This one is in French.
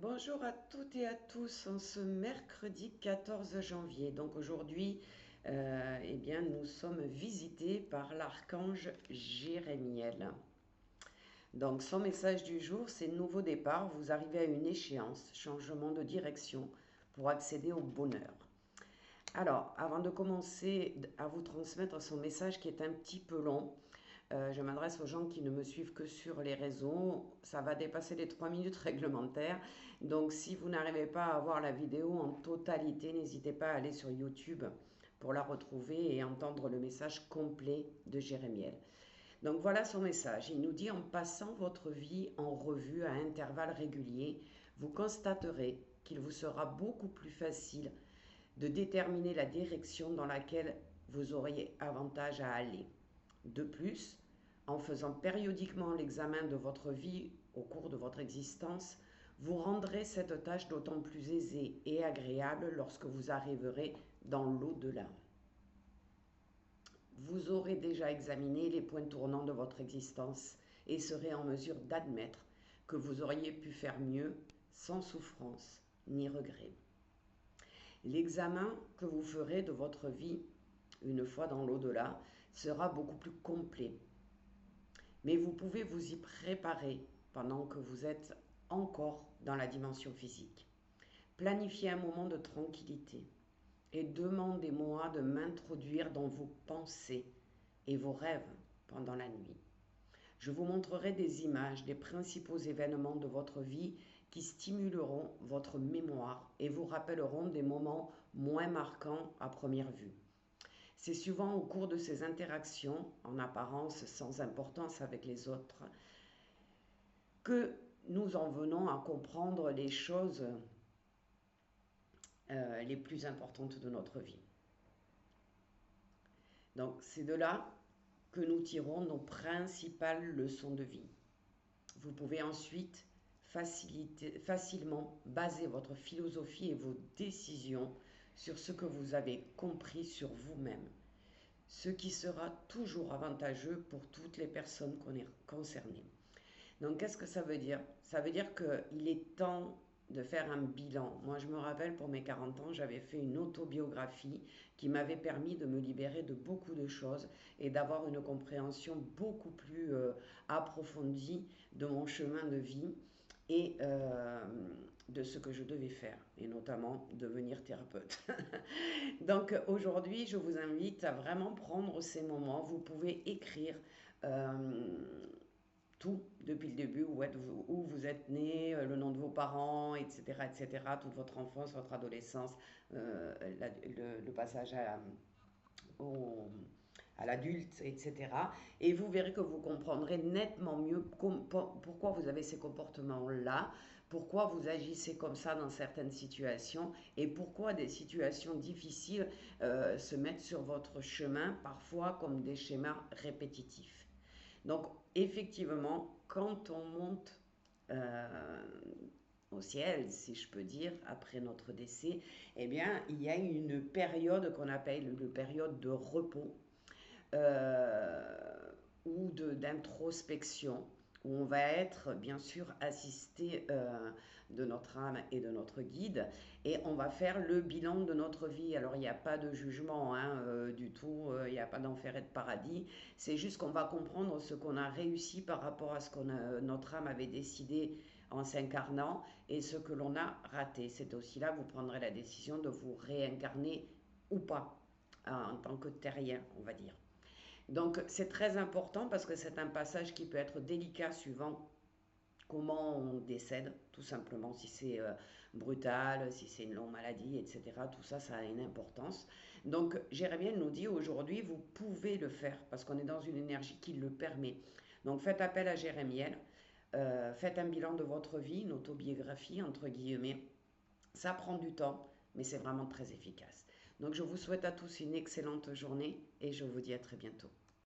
Bonjour à toutes et à tous en ce mercredi 14 janvier. Donc aujourd'hui, eh bien, nous sommes visités par l'archange Jérémiel. Donc son message du jour, c'est nouveau départ, vous arrivez à une échéance, changement de direction pour accéder au bonheur. Alors, avant de commencer à vous transmettre son message qui est un petit peu long, je m'adresse aux gens qui ne me suivent que sur les réseaux. Ça va dépasser les 3 minutes réglementaires. Donc si vous n'arrivez pas à voir la vidéo en totalité, n'hésitez pas à aller sur YouTube pour la retrouver et entendre le message complet de Jérémiel. Donc voilà son message. Il nous dit: en passant votre vie en revue à intervalles réguliers, vous constaterez qu'il vous sera beaucoup plus facile de déterminer la direction dans laquelle vous auriez avantage à aller. De plus, en faisant périodiquement l'examen de votre vie au cours de votre existence, vous rendrez cette tâche d'autant plus aisée et agréable lorsque vous arriverez dans l'au-delà. Vous aurez déjà examiné les points tournants de votre existence et serez en mesure d'admettre que vous auriez pu faire mieux sans souffrance ni regret. L'examen que vous ferez de votre vie une fois dans l'au-delà sera beaucoup plus complet. Mais vous pouvez vous y préparer pendant que vous êtes encore dans la dimension physique. Planifiez un moment de tranquillité et demandez-moi de m'introduire dans vos pensées et vos rêves pendant la nuit. Je vous montrerai des images des principaux événements de votre vie qui stimuleront votre mémoire et vous rappelleront des moments moins marquants à première vue. C'est souvent au cours de ces interactions, en apparence sans importance avec les autres, que nous en venons à comprendre les choses les plus importantes de notre vie. Donc c'est de là que nous tirons nos principales leçons de vie. Vous pouvez ensuite facilement baser votre philosophie et vos décisions sur ce que vous avez compris sur vous-même, ce qui sera toujours avantageux pour toutes les personnes concernées. Donc qu'est-ce que ça veut dire? Ça veut dire qu'il est temps de faire un bilan. Moi je me rappelle, pour mes 40 ans, j'avais fait une autobiographie qui m'avait permis de me libérer de beaucoup de choses et d'avoir une compréhension beaucoup plus approfondie de mon chemin de vie et de ce que je devais faire, et notamment devenir thérapeute. Donc aujourd'hui, je vous invite à vraiment prendre ces moments. Vous pouvez écrire tout depuis le début, où vous êtes né, le nom de vos parents, etc., etc., toute votre enfance, votre adolescence, le passage au, à l'adulte, etc. Et vous verrez que vous comprendrez nettement mieux pourquoi vous avez ces comportements-là, pourquoi vous agissez comme ça dans certaines situations et pourquoi des situations difficiles se mettent sur votre chemin, parfois comme des schémas répétitifs. Donc effectivement, quand on monte au ciel, si je peux dire, après notre décès, eh bien, il y a une période qu'on appelle une période de repos ou d'introspection, où on va être bien sûr assisté de notre âme et de notre guide, et on va faire le bilan de notre vie. Alors il n'y a pas de jugement du tout, il n'y a pas d'enfer et de paradis, c'est juste qu'on va comprendre ce qu'on a réussi par rapport à ce que notre âme avait décidé en s'incarnant et ce que l'on a raté. C'est aussi là que vous prendrez la décision de vous réincarner ou pas en tant que terrien, on va dire. Donc c'est très important parce que c'est un passage qui peut être délicat suivant comment on décède, tout simplement, si c'est brutal, si c'est une longue maladie, etc. Tout ça, ça a une importance. Donc Jérémiel nous dit aujourd'hui, vous pouvez le faire parce qu'on est dans une énergie qui le permet. Donc faites appel à Jérémiel, faites un bilan de votre vie, une autobiographie, entre guillemets. Ça prend du temps, mais c'est vraiment très efficace. Donc je vous souhaite à tous une excellente journée et je vous dis à très bientôt.